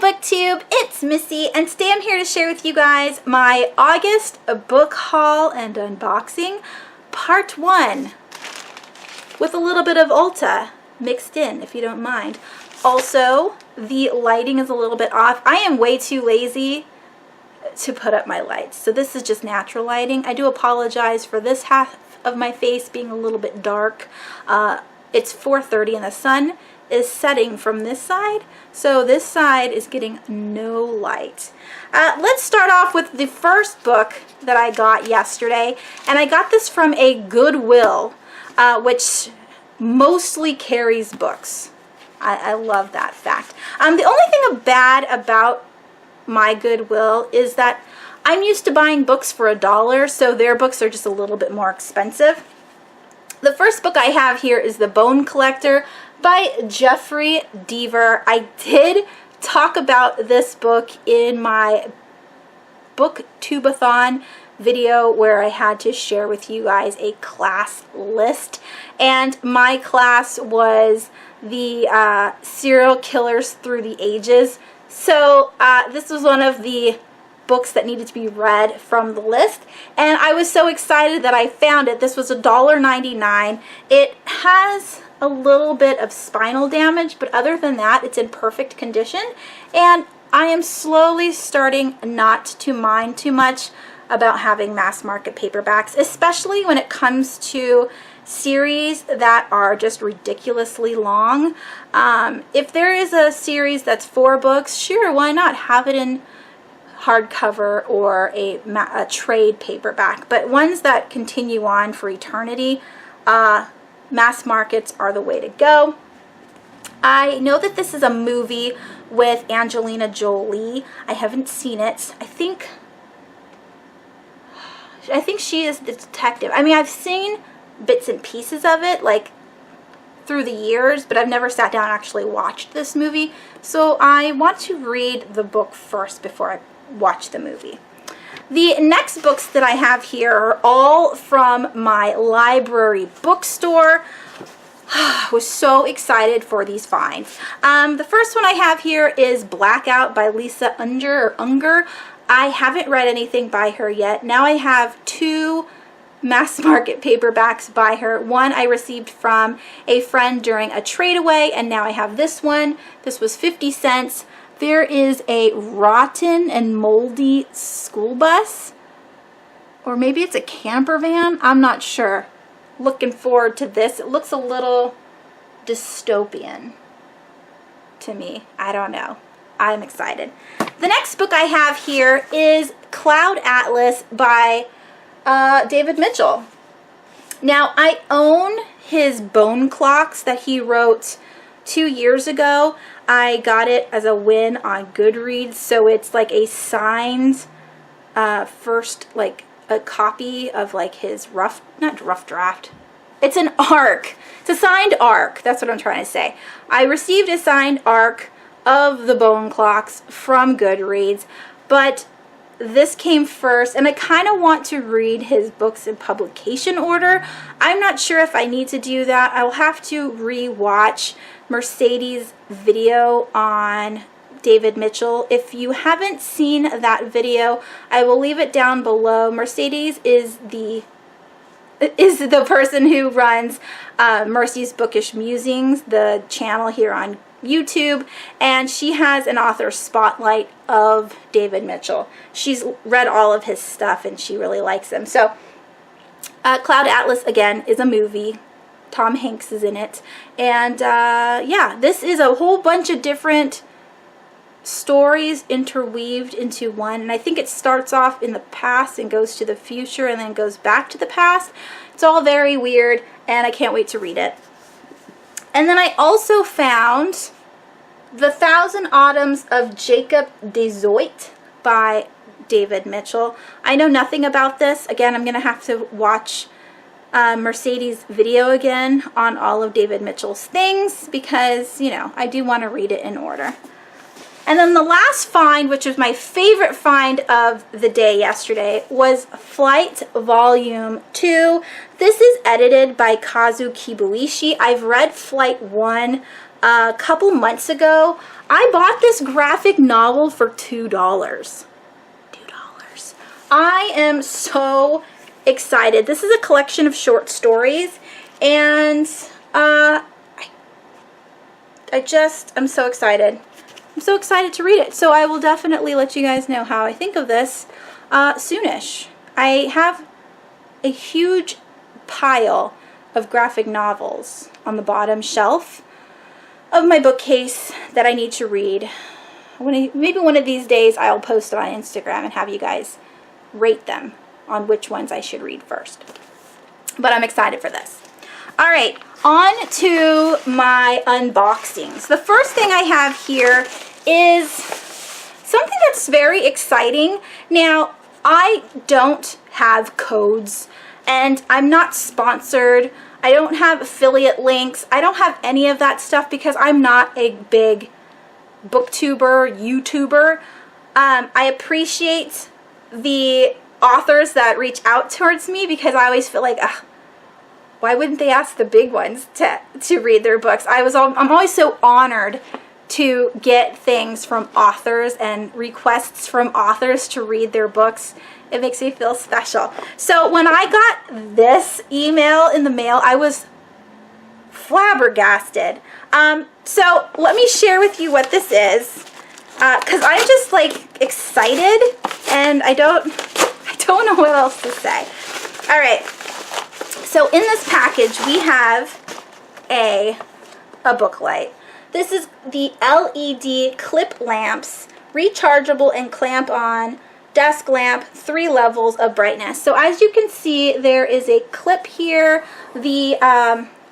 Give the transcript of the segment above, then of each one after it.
BookTube, it's Missy, and today I'm here to share with you guys my August book haul and unboxing, part 1, with a little bit of Ulta mixed in, if you don't mind. Also, the lighting is a little bit off. I am way too lazy to put up my lights, so this is just natural lighting. I do apologize for this half of my face being a little bit dark. It's 4:30 and the sun is setting from this side, so this side is getting no light. Let's start off with the first book that I got yesterday, and I got this from a Goodwill, which mostly carries books. I love that fact. The only thing bad about my Goodwill is that I'm used to buying books for $1, so their books are just a little bit more expensive. The first book I have here is The Bone Collector by Jeffrey Deaver. I did talk about this book in my booktubeathon video where I had to share with you guys a class list, and my class was the serial killers through the ages. So this was one of the books that needed to be read from the list, and I was so excited that I found it. This was $1.99. It has a little bit of spinal damage, but other than that, it's in perfect condition, and I am slowly starting not to mind too much about having mass market paperbacks, especially when it comes to series that are just ridiculously long. If there is a series that's 4 books, sure, why not have it in hardcover or a trade paperback, but ones that continue on for eternity, mass markets are the way to go. I know that this is a movie with Angelina Jolie. I haven't seen it. I think she is the detective. I mean, I've seen bits and pieces of it, like through the years, but I've never sat down and actually watched this movie. So I want to read the book first before I watch the movie. The next books that I have here are all from my library bookstore. I was so excited for these finds. The first one I have here is Blackout by Lisa Unger. I haven't read anything by her yet. Now I have 2 mass market paperbacks by her. One I received from a friend during a trade away, and now I have this one. This was 50 cents. There is a rotten and moldy school bus, or maybe it's a camper van. I'm not sure. Looking forward to this. It looks a little dystopian to me. I don't know. I'm excited. The next book I have here is Cloud Atlas by David Mitchell. Now, I own his Bone Clocks that he wrote 2 years ago. I got it as a win on Goodreads, so it's like a signed first, like a copy of like his not rough draft. It's an ARC. It's a signed ARC. That's what I'm trying to say. I received a signed ARC of the Bone Clocks from Goodreads, but this came first, and I kind of want to read his books in publication order. I'm not sure if I need to do that. I'll have to re-watch Mercedes' video on David Mitchell. If you haven't seen that video, I will leave it down below. Mercedes is the person who runs Mercy's Bookish Musings, the channel here on YouTube, and she has an author spotlight of David Mitchell. She's read all of his stuff and she really likes him. So Cloud Atlas, again, is a movie. Tom Hanks is in it, and yeah, this is a whole bunch of different stories interweaved into one, and I think it starts off in the past and goes to the future and then goes back to the past. It's all very weird, and I can't wait to read it. And then I also found The Thousand Autumns of Jacob de Zoet by David Mitchell. I know nothing about this. Again, I'm going to have to watch Mercedes' video again on all of David Mitchell's things because, you know, I do want to read it in order. And then the last find, which was my favorite find of the day yesterday, was Flight Volume 2. This is edited by Kazu Kibuishi. I've read Flight 1, a couple months ago. I bought this graphic novel for $2. $2. I am so excited. This is a collection of short stories, and I'm so excited. I'm so excited to read it. So I will definitely let you guys know how I think of this soonish. I have a huge pile of graphic novels on the bottom shelf of my bookcase that I need to read. Maybe one of these days I'll post it on Instagram and have you guys rate them on which ones I should read first. But I'm excited for this. All right, on to my unboxings. The first thing I have here is something that's very exciting. Now, I don't have codes, and I'm not sponsored. I don't have affiliate links. I don't have any of that stuff because I'm not a big booktuber, YouTuber. I appreciate the authors that reach out towards me because I always feel like, why wouldn't they ask the big ones to read their books? I'm always so honored to get things from authors and requests from authors to read their books. It makes me feel special. So when I got this email in the mail, I was flabbergasted. So let me share with you what this is, because I'm just like excited, and I don't know what else to say. All right. So in this package we have a book light. This is the LED clip lamps, rechargeable and clamp on desk lamp, 3 levels of brightness. So as you can see, there is a clip here. The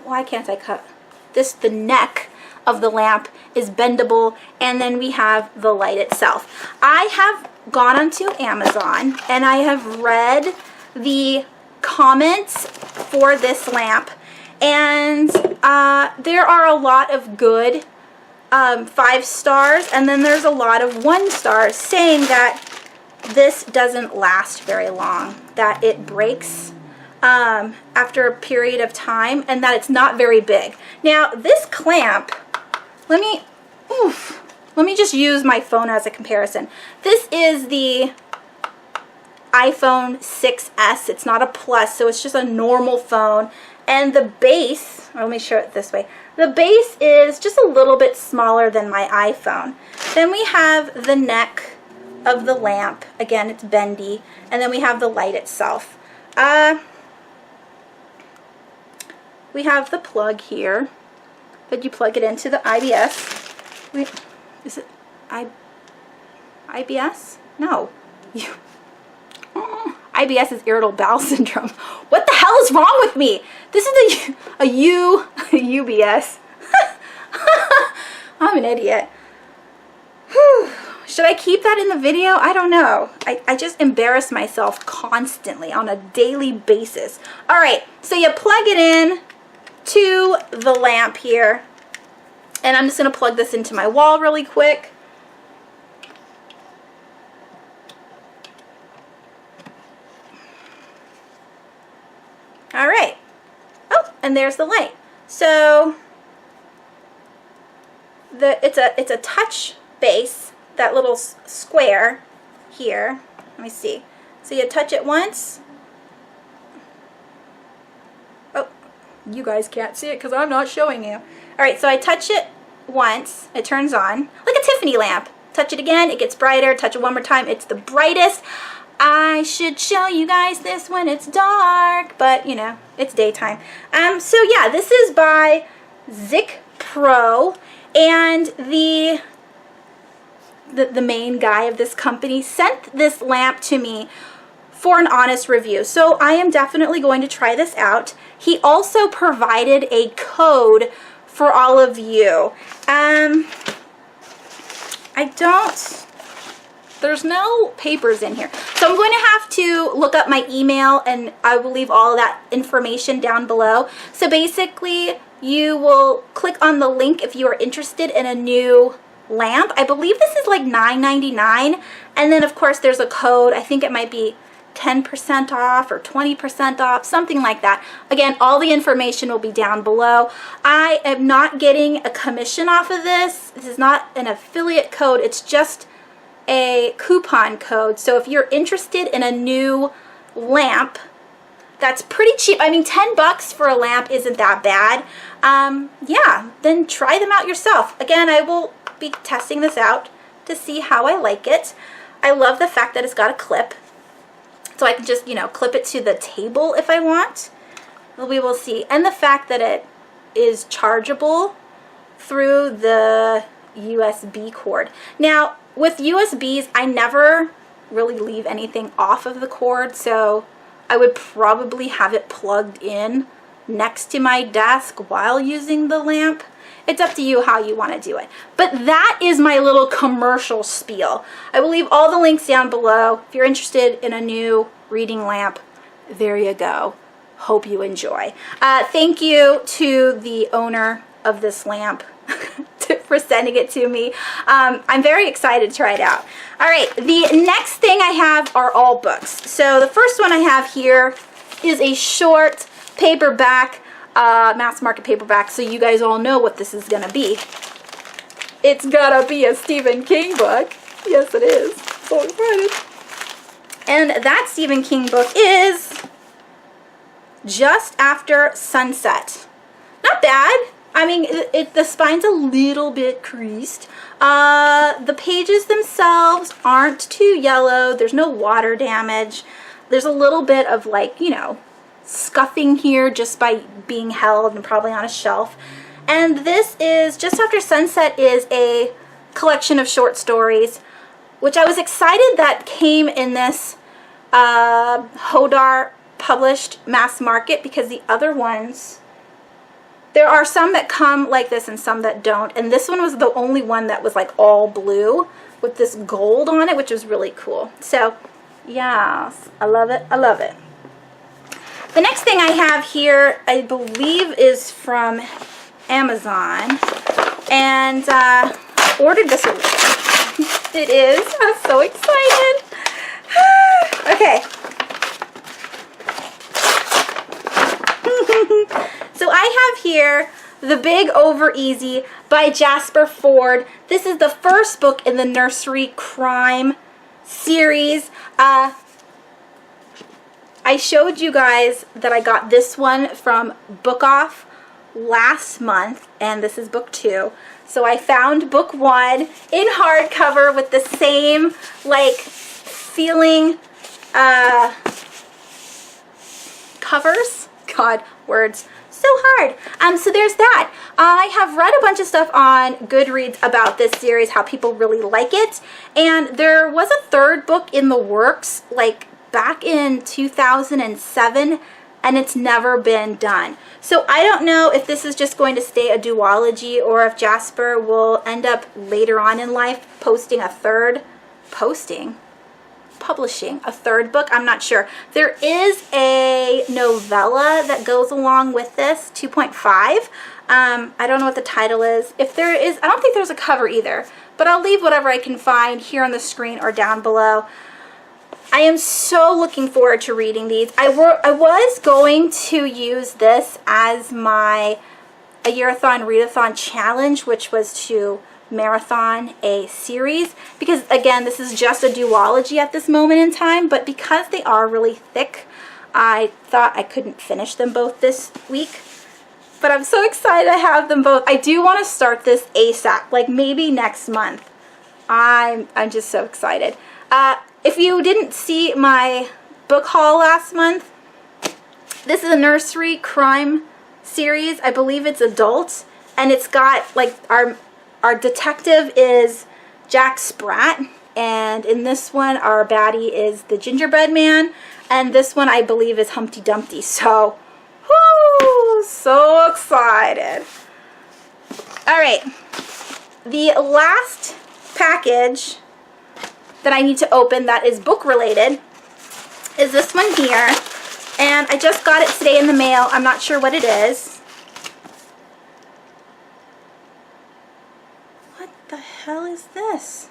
why can't I cut this? The neck of the lamp is bendable, and then we have the light itself. I have gone onto Amazon and I have read the comments for this lamp, and there are a lot of good 5 stars, and then there's a lot of 1 stars saying that this doesn't last very long, that it breaks after a period of time, and that it's not very big. Now this clamp, let me just use my phone as a comparison. This is the iPhone 6S. It's not a Plus, so it's just a normal phone. And the base, let me show it this way. The base is just a little bit smaller than my iPhone. Then we have the neck of the lamp. Again, it's bendy. And then we have the light itself. We have the plug here that you plug it into the IBS. Wait, is it IBS? No. IBS is irritable bowel syndrome. What the hell is wrong with me? This is a UBS. I'm an idiot. Whew. Should I keep that in the video? I don't know. I just embarrass myself constantly on a daily basis. All right, so you plug it in to the lamp here, and I'm just going to plug this into my wall really quick. All right. Oh, and there's the light. So it's a touch base, that little square here. Let me see. So you touch it once. Oh, you guys can't see it because I'm not showing you. All right, so I touch it once, it turns on, like a Tiffany lamp. Touch it again, it gets brighter. Touch it one more time, it's the brightest. I should show you guys this when it's dark, but you know, it's daytime. So yeah, this is by Zic Pro, and the main guy of this company sent this lamp to me for an honest review. So I am definitely going to try this out. He also provided a code for all of you. There's no papers in here. So I'm going to have to look up my email, and I will leave all of that information down below. So basically, you will click on the link if you are interested in a new lamp. I believe this is like $9.99. And then, of course, there's a code. I think it might be 10% off or 20% off, something like that. Again, all the information will be down below. I am not getting a commission off of this. This is not an affiliate code. It's just a coupon code. So if you're interested in a new lamp, that's pretty cheap. I mean, 10 bucks for a lamp isn't that bad. Yeah, then try them out yourself. Again, I will be testing this out to see how I like it. I love the fact that it's got a clip. So I can just, you know, clip it to the table if I want. We will see. And the fact that it is chargeable through the USB cord. Now, with USBs, I never really leave anything off of the cord, so I would probably have it plugged in next to my desk while using the lamp. It's up to you how you want to do it. But that is my little commercial spiel. I will leave all the links down below. If you're interested in a new reading lamp, there you go. Hope you enjoy. Thank you to the owner of this lamp for sending it to me. I'm very excited to try it out. All right, the next thing I have are all books. So the first one I have here is a short paperback, mass market paperback, so you guys all know what this is gonna be. It's gonna be a Stephen King book. Yes, it is. So excited. And that Stephen King book is Just After Sunset. Not bad. I mean, the spine's a little bit creased. The pages themselves aren't too yellow. There's no water damage. There's a little bit of, like, you know, scuffing here just by being held and probably on a shelf. And this is Just After Sunset is a collection of short stories, which I was excited that came in this Hodar published mass market, because the other ones, there are some that come like this and some that don't, and this one was the only one that was like all blue with this gold on it, which was really cool. So yes, I love it. I love it. The next thing I have here, I believe, is from Amazon, and I ordered this one. It is. I'm so excited. Okay. So I have here The Big Over Easy by Jasper Fforde. This is the first book in the nursery crime series. I showed you guys that I got this one from Bookhaul last month, and this is book 2. So I found book 1 in hardcover with the same, like, feeling covers. God, words. So hard. So there's that. I have read a bunch of stuff on Goodreads about this series, how people really like it, and there was a third book in the works, like back in 2007, and it's never been done. So I don't know if this is just going to stay a duology, or if Jasper will end up later on in life publishing a third book. I'm not sure. There is a novella that goes along with this, 2.5. I don't know what the title is. If there is, I don't think there's a cover either, but I'll leave whatever I can find here on the screen or down below. I am so looking forward to reading these. I was going to use this as my A Year-a-thon Readathon challenge, which was to marathon a series, because again, this is just a duology at this moment in time, but because they are really thick, I thought I couldn't finish them both this week. But I'm so excited I have them both. I do want to start this ASAP, like maybe next month. I'm just so excited. If you didn't see my book haul last month, this is a nursery crime series. I believe it's adult, and it's got, like, our detective is Jack Spratt, and in this one our baddie is the gingerbread man, and this one I believe is Humpty Dumpty. So, whoo, so excited. All right, the last package that I need to open that is book related is this one here, and I just got it today in the mail. I'm not sure what it is. What the hell is this?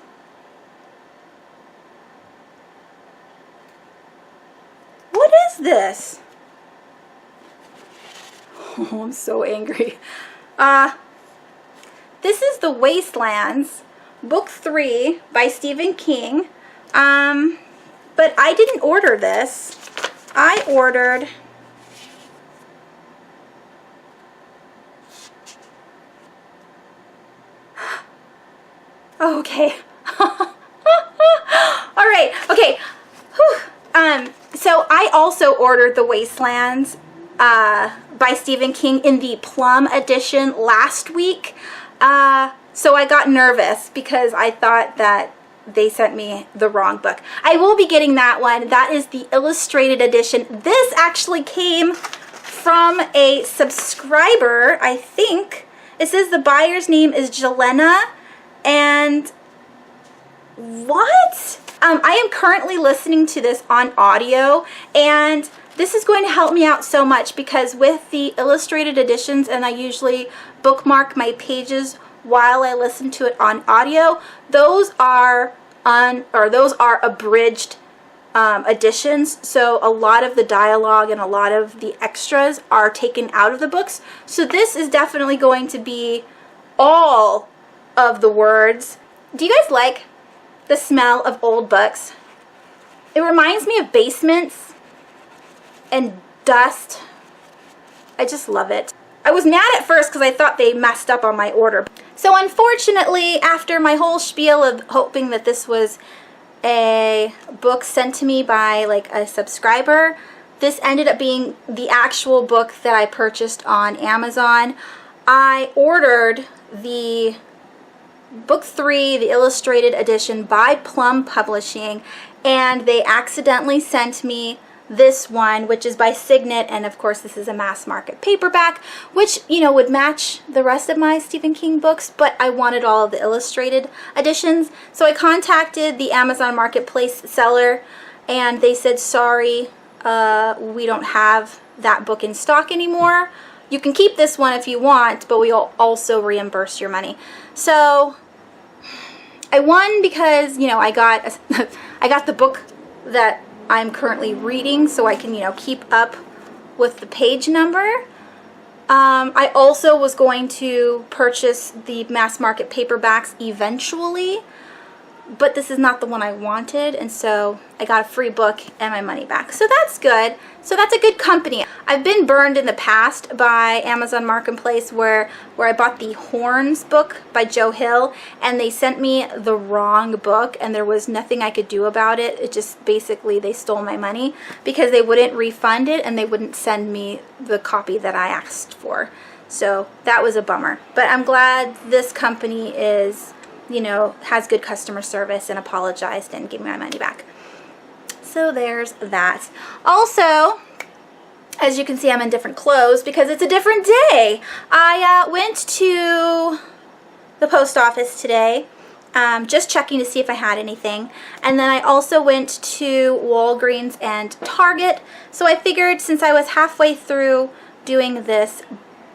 is this? Oh, I'm so angry. This is The Wastelands, book 3 by Stephen King. But I didn't order this. I ordered oh, okay. All right. Okay. Whew. So I also ordered The Wastelands by Stephen King in the Plum edition last week. So I got nervous because I thought that they sent me the wrong book. I will be getting that one. That is the illustrated edition. This actually came from a subscriber, I think. It says the buyer's name is Jelena. And what? I am currently listening to this on audio, and this is going to help me out so much because with the illustrated editions, and I usually bookmark my pages while I listen to it on audio, those are abridged editions, so a lot of the dialogue and a lot of the extras are taken out of the books. So this is definitely going to be all of the words. Do you guys like the smell of old books? It reminds me of basements and dust. I just love it. I was mad at first because I thought they messed up on my order. So unfortunately, after my whole spiel of hoping that this was a book sent to me by like a subscriber, this ended up being the actual book that I purchased on Amazon. I ordered the book 3, the illustrated edition by Plum Publishing, and they accidentally sent me this one, which is by Signet, and of course this is a mass market paperback, which, you know, would match the rest of my Stephen King books, but I wanted all of the illustrated editions. So I contacted the Amazon Marketplace seller, and they said, sorry, we don't have that book in stock anymore. You can keep this one if you want, but we'll also reimburse your money. So I won because, you know, I got the book that I'm currently reading, so I can, you know, keep up with the page number. I also was going to purchase the mass market paperbacks eventually, but this is not the one I wanted, and so I got a free book and my money back. So that's good. So that's a good company. I've been burned in the past by Amazon Marketplace where I bought the Horns book by Joe Hill, and they sent me the wrong book, and there was nothing I could do about it. It just basically, they stole my money because they wouldn't refund it and they wouldn't send me the copy that I asked for. So that was a bummer. But I'm glad this company is, you know, has good customer service and apologized and gave me my money back. So there's that. Also, as you can see, I'm in different clothes because it's a different day. I went to the post office today, just checking to see if I had anything. And then I also went to Walgreens and Target. So I figured since I was halfway through doing this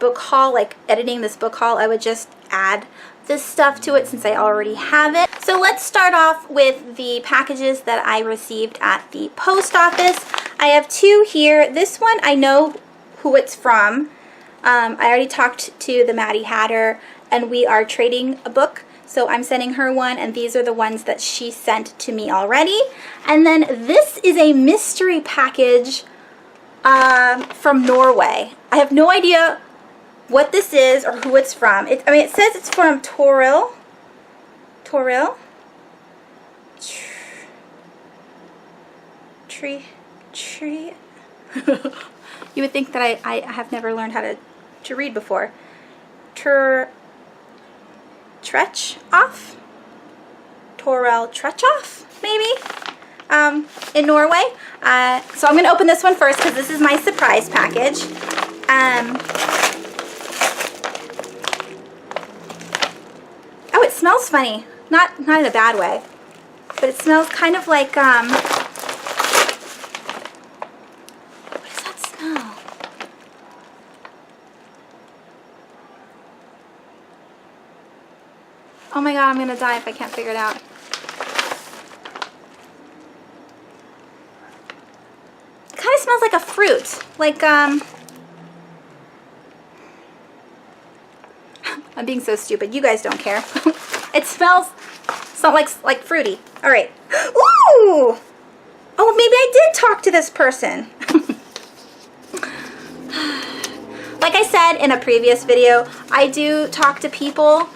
book haul, like editing this book haul, I would just add this stuff to it since I already have it. So let's start off with the packages that I received at the post office. I have two here. This one I know who it's from. I already talked to the Maddie Hatter, and we are trading a book. So I'm sending her one, and these are the ones that she sent to me already. And then this is a mystery package from Norway. I have no idea what this is or who it's from. I mean, it says it's from Toril. Tree. You would think that I have never learned how to read before. Toril Tretchoff, maybe, in Norway. So I'm going to open this one first because this is my surprise package. Oh, it smells funny. Not in a bad way, but it smells kind of like, what does that smell? Oh my god, I'm gonna die if I can't figure it out. It kind of smells like a fruit. Like, I'm being so stupid. You guys don't care. It smells like fruity. All right. Ooh! Oh, maybe I did talk to this person. Like I said in a previous video, I do talk to people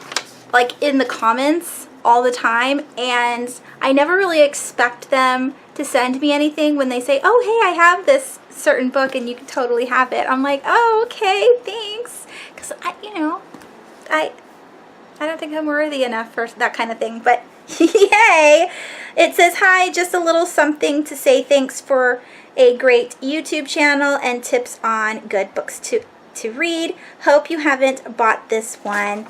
like in the comments all the time, and I never really expect them to send me anything when they say, oh, hey, I have this certain book and you can totally have it. I'm like, oh, okay, thanks. Because, I don't think I'm worthy enough for that kind of thing, but yay! It says, hi, just a little something to say thanks for a great YouTube channel and tips on good books to read. Hope you haven't bought this one.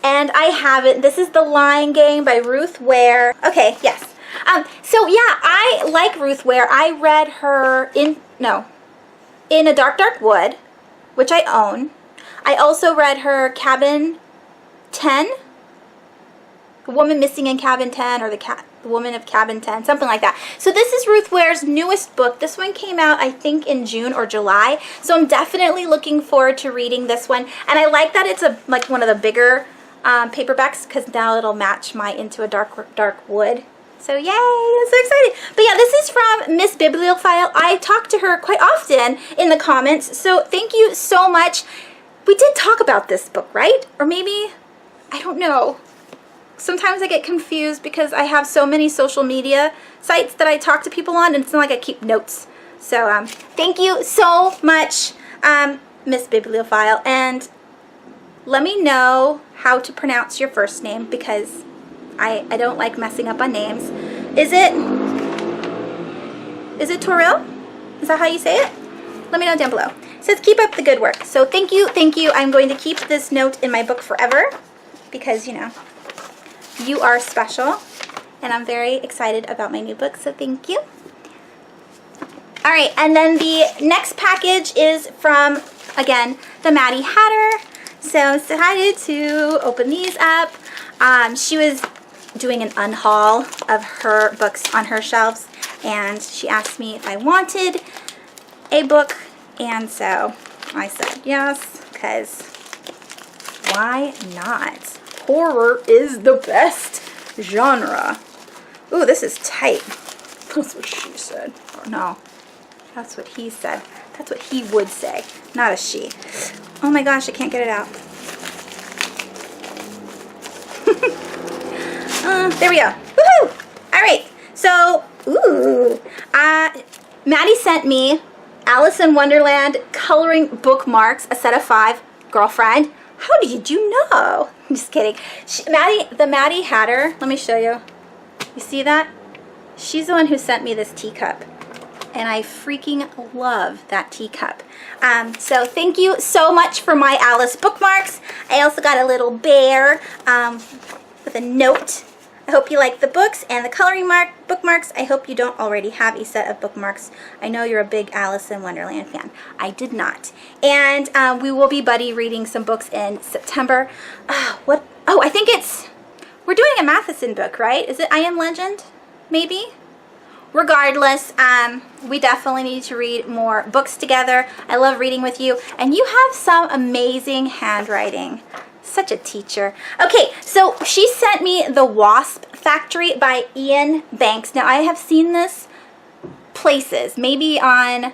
And I haven't. This is The Lying Game by Ruth Ware. Okay, yes. So yeah, I like Ruth Ware. I read her in A Dark, Dark Wood, which I own. I also read her Cabin 10, The Woman Missing in Cabin 10, or The Woman of Cabin 10, something like that. So this is Ruth Ware's newest book. This one came out, I think, in June or July. So I'm definitely looking forward to reading this one. And I like that it's like one of the bigger paperbacks, because now it'll match my Into a Dark, Dark Wood. So yay, I'm so excited. But yeah, this is from Miss Bibliophile. I talk to her quite often in the comments. So thank you so much. We did talk about this book, right? Or maybe, I don't know. Sometimes I get confused because I have so many social media sites that I talk to people on, and it's not like I keep notes. So thank you so much, Miss Bibliophile. And let me know how to pronounce your first name, because I don't like messing up on names. Is it Toril? Is that how you say it? Let me know down below. It says keep up the good work. So thank you, thank you. I'm going to keep this note in my book forever, because, you are special, and I'm very excited about my new book, so thank you. All right, and then the next package is from, again, the Maddie Hatter. So I'm excited to open these up. She was doing an unhaul of her books on her shelves, and she asked me if I wanted a book, and so I said yes, because why not? Horror is the best genre. Ooh, this is tight. That's what she said. Or no, that's what he said. That's what he would say, not a she. Oh my gosh, I can't get it out. There we go. Woohoo! All right. So, Maddie sent me Alice in Wonderland coloring bookmarks, a set of 5. Girlfriend, how did you know? I'm just kidding. The Maddie Hatter. Let me show you. You see that? She's the one who sent me this teacup, and I freaking love that teacup. So thank you so much for my Alice bookmarks. I also got a little bear with a note. I hope you like the books and the coloring bookmarks. I hope you don't already have a set of bookmarks. I know you're a big Alice in Wonderland fan. I did not. And we will be buddy reading some books in September. What? Oh, I think we're doing a Matheson book, right? Is it I Am Legend? Maybe? Regardless, we definitely need to read more books together. I love reading with you, and you have some amazing handwriting. Such a teacher. Okay, so she sent me The Wasp Factory by Ian Banks. Now, I have seen this places, maybe on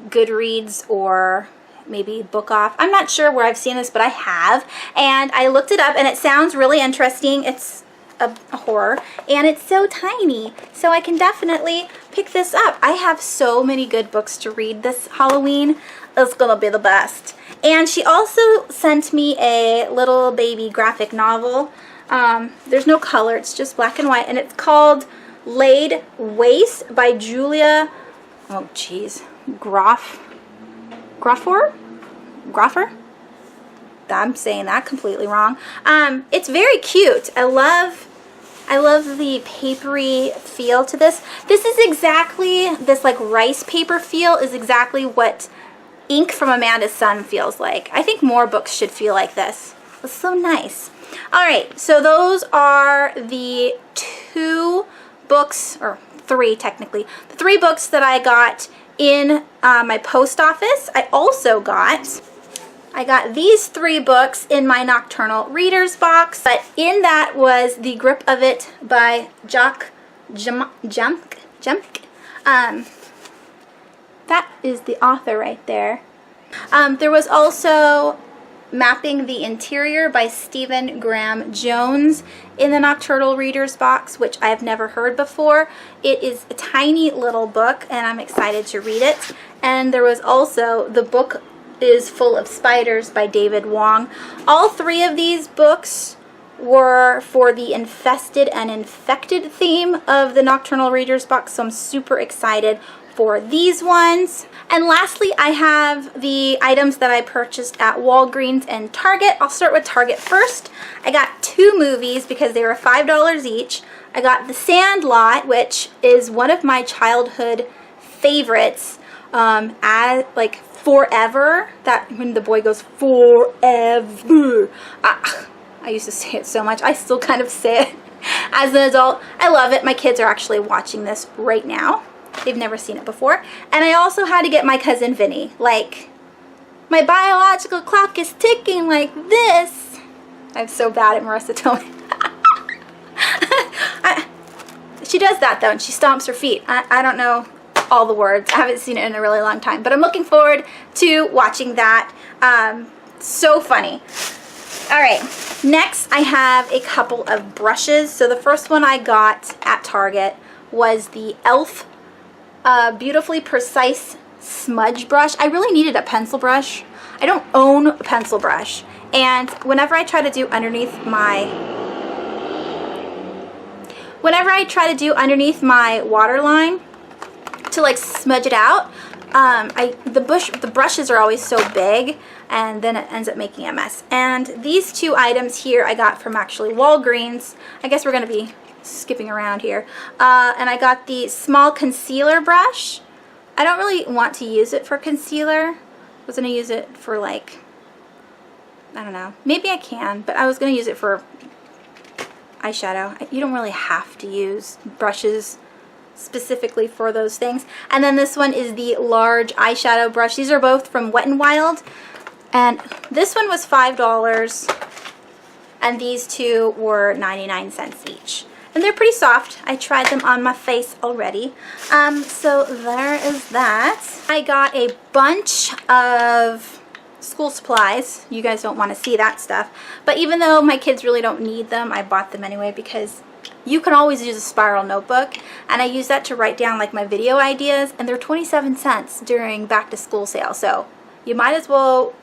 Goodreads or maybe Book Off. I'm not sure where I've seen this, but I have, and I looked it up, and it sounds really interesting. It's a horror, and it's so tiny, so I can definitely pick this up. I have so many good books to read this Halloween. It's gonna be the best. And she also sent me a little baby graphic novel. There's no color, it's just black and white, and it's called Laid Waste by Julia, oh geez, Groffer? I'm saying that completely wrong. It's very cute. I love the papery feel to this. This is exactly, this like rice paper feel is exactly what ink from Amanda's Son feels like. I think more books should feel like this. It's so nice. All right, so those are the 2 books, or 3 technically. The 3 books that I got in my post office. I got these 3 books in my Nocturnal Readers box, but in that was The Grip of It by Jacques Jump. That is the author right there. There was also Mapping the Interior by Stephen Graham Jones in the Nocturnal Readers box, which I have never heard before. It is a tiny little book, and I'm excited to read it. And there was also The Book is Full of Spiders by David Wong. All 3 of these books were for the infested and infected theme of the Nocturnal Readers box, so I'm super excited for these ones. And lastly, I have the items that I purchased at Walgreens and Target. I'll start with Target first. I got 2 movies because they were $5 each. I got The Sandlot, which is one of my childhood favorites, as like forever. That when the boy goes forever. I used to say it so much. I still kind of say it as an adult. I love it. My kids are actually watching this right now. They've never seen it before. And I also had to get my cousin Vinny. Like, my biological clock is ticking like this. I'm so bad at Marissa Tomei. She does that though, and she stomps her feet. I don't know all the words. I haven't seen it in a really long time, but I'm looking forward to watching that. So funny. All right, next I have a couple of brushes. So the first one I got at Target was the e.l.f. Beautifully Precise Smudge Brush. I really needed a pencil brush. I don't own a pencil brush, and whenever I try to do underneath my waterline to like smudge it out, the brushes are always so big, and then it ends up making a mess. And these 2 items here I got from actually Walgreens. I guess we're gonna be skipping around here. And I got the small concealer brush. I don't really want to use it for concealer. I was gonna use it for, like, I don't know, maybe I can, but I was gonna use it for eyeshadow. You don't really have to use brushes specifically for those things. And then this one is the large eyeshadow brush. These are both from Wet n Wild, and this one was $5 and these 2 were 99 cents each. And they're pretty soft. I tried them on my face already. So there is that. I got a bunch of school supplies. You guys don't want to see that stuff. But even though my kids really don't need them, I bought them anyway because you can always use a spiral notebook. And I use that to write down like my video ideas. And they're 27 cents during back to school sale. So you might as well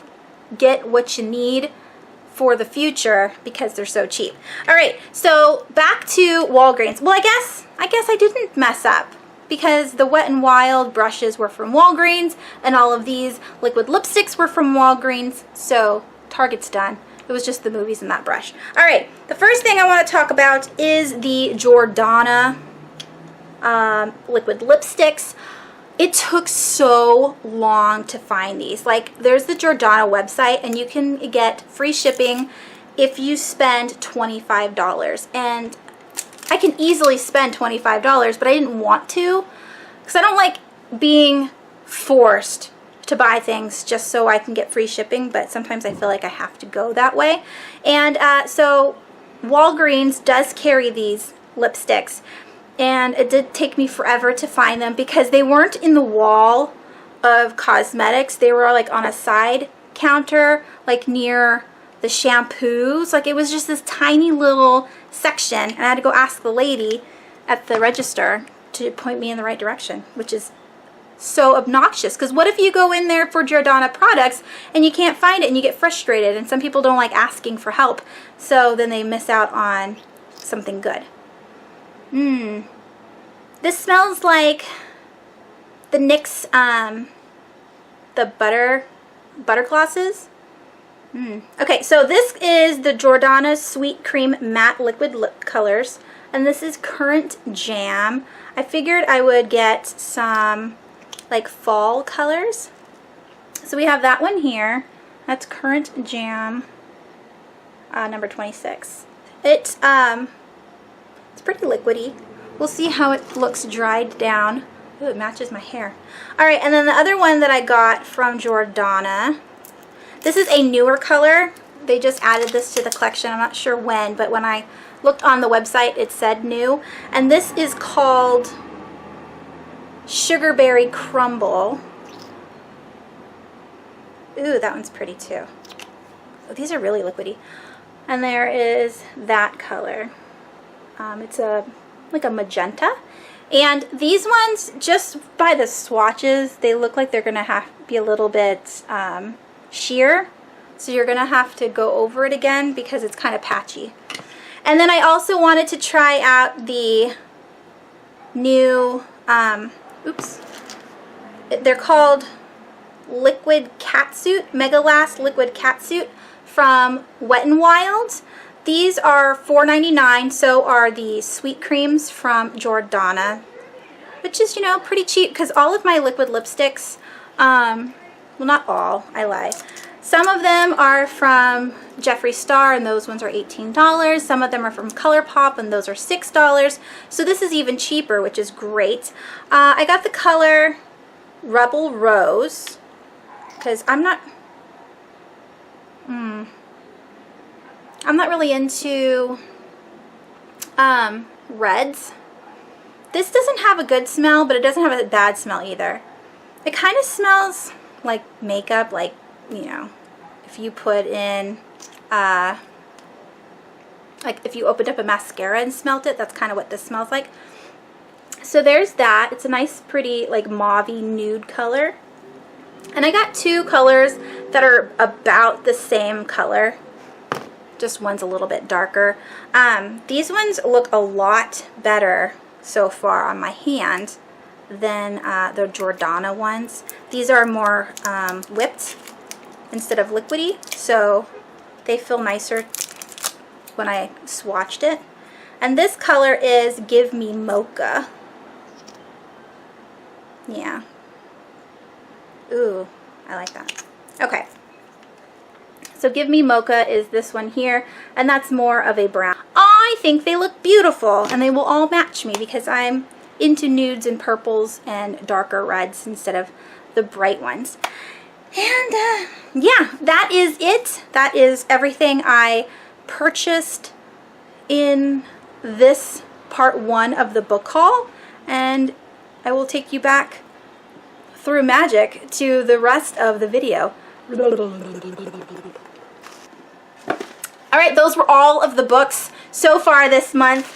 get what you need for the future because they're so cheap. All right, so back to Walgreens. Well, I guess I didn't mess up because the Wet n Wild brushes were from Walgreens and all of these liquid lipsticks were from Walgreens, so Target's done. It was just the movies and that brush. All right, the first thing I want to talk about is the Jordana liquid lipsticks. It took so long to find these. Like, there's the Jordana website, and you can get free shipping if you spend $25. And I can easily spend $25, but I didn't want to because I don't like being forced to buy things just so I can get free shipping, but sometimes I feel like I have to go that way. And so Walgreens does carry these lipsticks. And it did take me forever to find them because they weren't in the wall of cosmetics. They were like on a side counter, like near the shampoos. Like, it was just this tiny little section, and I had to go ask the lady at the register to point me in the right direction, which is so obnoxious. Because what if you go in there for Jordana products and you can't find it and you get frustrated, and some people don't like asking for help, so then they miss out on something good. This smells like the NYX, the butter glosses. Okay, so this is the Jordana Sweet Cream Matte Liquid Lip Colors, and this is Currant Jam. I figured I would get some like fall colors. So we have that one here. That's Currant Jam, number 26. It's pretty liquidy. We'll see how it looks dried down. Ooh, it matches my hair. Alright, and then the other one that I got from Jordana. This is a newer color. They just added this to the collection. I'm not sure when, but when I looked on the website, it said new. And this is called Sugarberry Crumble. Ooh, that one's pretty too. Oh, these are really liquidy. And there is that color. It's like a magenta. And these ones, just by the swatches, they look like they're going to have to be a little bit sheer. So you're going to have to go over it again because it's kind of patchy. And then I also wanted to try out the new, they're called Liquid Catsuit, Mega Last Liquid Catsuit from Wet n Wild. These are $4.99, so are the sweet creams from Jordana, which is, you know, pretty cheap because all of my liquid lipsticks, well, not all, I lie. Some of them are from Jeffree Star, and those ones are $18. Some of them are from ColourPop, and those are $6. So this is even cheaper, which is great. I got the color Rebel Rose because I'm not really into reds. This doesn't have a good smell, but it doesn't have a bad smell either. It kind of smells like makeup, like, you know, if you put in, like if you opened up a mascara and smelled it, that's kind of what this smells like. So there's that. It's a nice, pretty, like mauve-y nude color. And I got two colors that are about the same color. Just one's a little bit darker. These ones look a lot better so far on my hand than the Jordana ones. These are more whipped instead of liquidy, so they feel nicer when I swatched it. And this color is Give Me Mocha. Yeah. Ooh, I like that. Okay. So Give Me Mocha is this one here, and that's more of a brown. I think they look beautiful, and they will all match me because I'm into nudes and purples and darker reds instead of the bright ones. And yeah, that is it. That is everything I purchased in this part 1 of the book haul, and I will take you back through magic to the rest of the video. Alright, those were all of the books so far this month.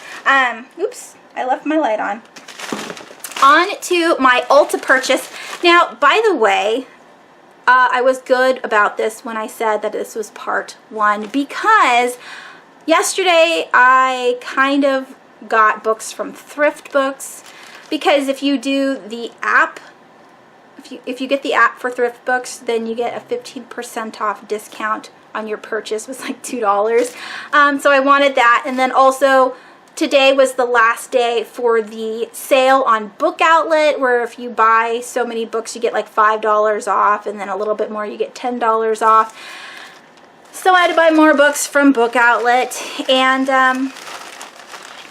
Oops, I left my light on. On to my Ulta purchase. Now, by the way, I was good about this when I said that this was part 1 because yesterday I kind of got books from Thrift Books, because if you do the app, if you get the app for Thrift Books, then you get a 15% off discount on your purchase. It was like $2. So I wanted that. And then also today was the last day for the sale on Book Outlet, where if you buy so many books you get like $5 off, and then a little bit more you get $10 off. So I had to buy more books from Book Outlet, and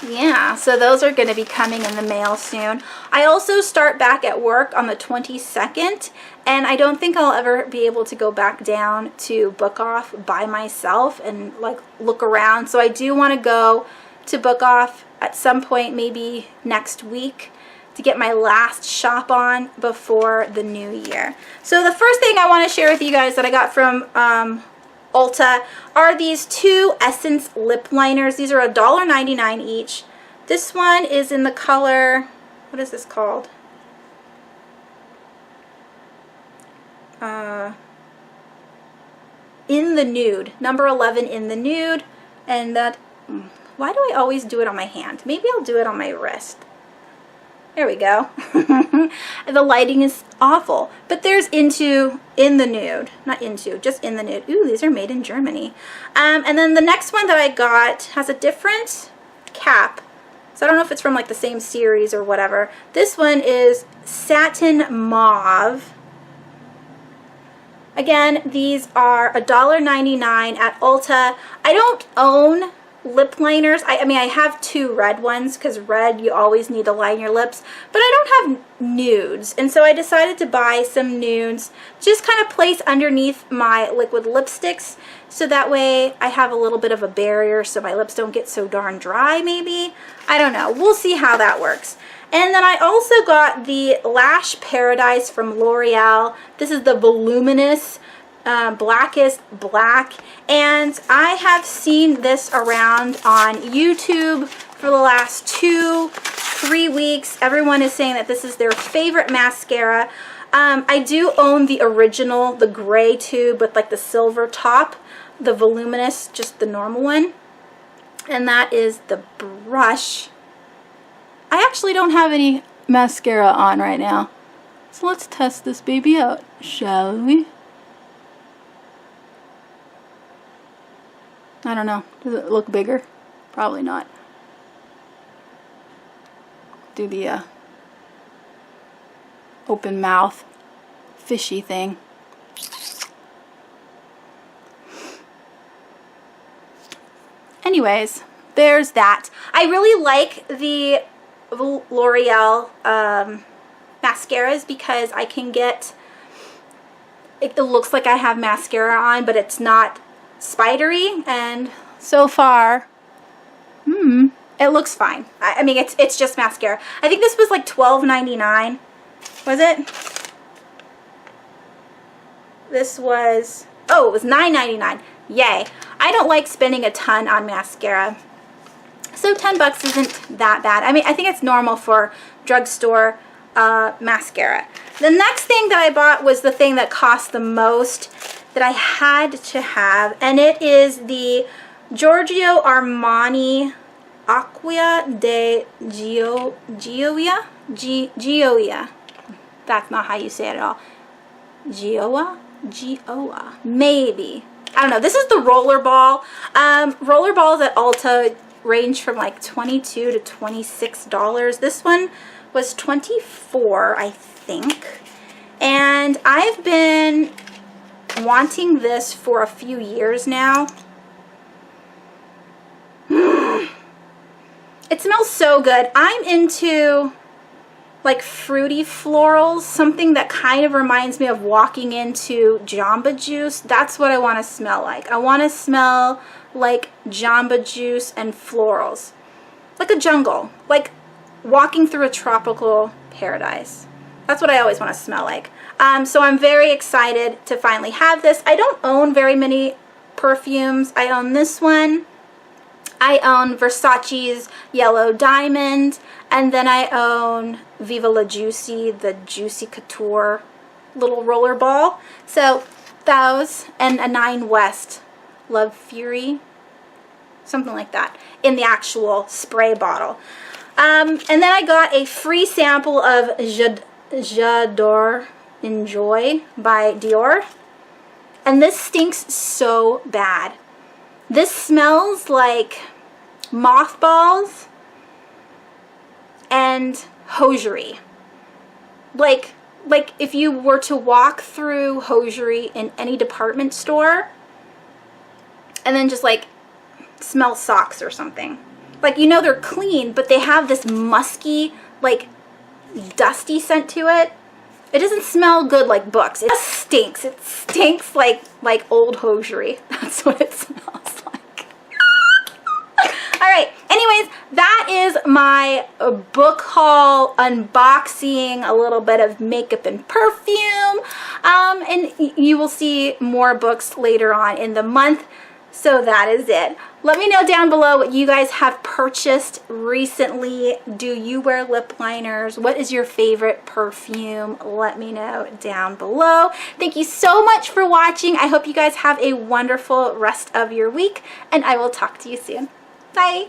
yeah, so those are going to be coming in the mail soon. I also start back at work on the 22nd, and I don't think I'll ever be able to go back down to Book Off by myself and like look around. So I do want to go to Book Off at some point, maybe next week, to get my last shop on before the new year. So the first thing I want to share with you guys that I got from Ulta are these two Essence lip liners. These are $1.99 each. This one is in the color, what is this called? In the Nude, number 11 in the Nude. And that, why do I always do it on my hand? Maybe I'll do it on my wrist. There we go. The lighting is awful. But there's In the Nude. Not Into, just In the Nude. Ooh, these are made in Germany. And then the next one that I got has a different cap. So I don't know if it's from like the same series or whatever. This one is Satin Mauve. Again, these are $1.99 at Ulta. I don't own lip liners. I mean, I have 2 red ones because red, you always need to line your lips, but I don't have nudes, and so I decided to buy some nudes, just kind of place underneath my liquid lipsticks, so that way I have a little bit of a barrier so my lips don't get so darn dry, maybe. I don't know. We'll see how that works. And then I also got the Lash Paradise from L'Oreal. This is the Voluminous Blackest Black, and I have seen this around on YouTube for the last 2-3 weeks. Everyone is saying that this is their favorite mascara. I do own the original, the gray tube with like the silver top, the Voluminous, just the normal one, and that is the brush. I actually don't have any mascara on right now, so let's test this baby out, shall we? I don't know. Does it look bigger? Probably not. Do the open mouth fishy thing. Anyways, there's that. I really like the L'Oreal mascaras because I can get, it looks like I have mascara on, but it's not spidery, and so far it looks fine. I mean, it's just mascara. I think this was like $12.99. Was it? This was, oh, it was $9.99. Yay. I don't like spending a ton on mascara, so 10 bucks isn't that bad. I mean, I think it's normal for drugstore mascara. The next thing that I bought was the thing that cost the most, that I had to have, and it is the Giorgio Armani Acqua di Gioia. That's not how you say it at all. Gioia, maybe. I don't know. This is the roller ball. Roller balls at Ulta range from like $22 to $26. This one was $24, I think, and I've been wanting this for a few years now. It smells so good. I'm into like fruity florals, something that kind of reminds me of walking into Jamba Juice. That's what I want to smell like. I want to smell like Jamba Juice and florals, like a jungle, like walking through a tropical paradise. That's what I always want to smell like. So I'm very excited to finally have this. I don't own very many perfumes. I own this one. I own Versace's Yellow Diamond. And then I own Viva La Juicy, the Juicy Couture little roller ball. So those, and a 9 West Love Fury, something like that, in the actual spray bottle. And then I got a free sample of J'adore Enjoy by Dior, and this stinks so bad. This smells like mothballs and hosiery. Like if you were to walk through hosiery in any department store and then just like smell socks or something. Like, you know, they're clean, but they have this musky, like dusty scent to it. It doesn't smell good like books. It stinks. It stinks like old hosiery. That's what it smells like. Alright, anyways, that is my book haul unboxing, a little bit of makeup and perfume. And you will see more books later on in the month. So that is it. Let me know down below what you guys have purchased recently. Do you wear lip liners? What is your favorite perfume? Let me know down below. Thank you so much for watching. I hope you guys have a wonderful rest of your week, and I will talk to you soon. Bye.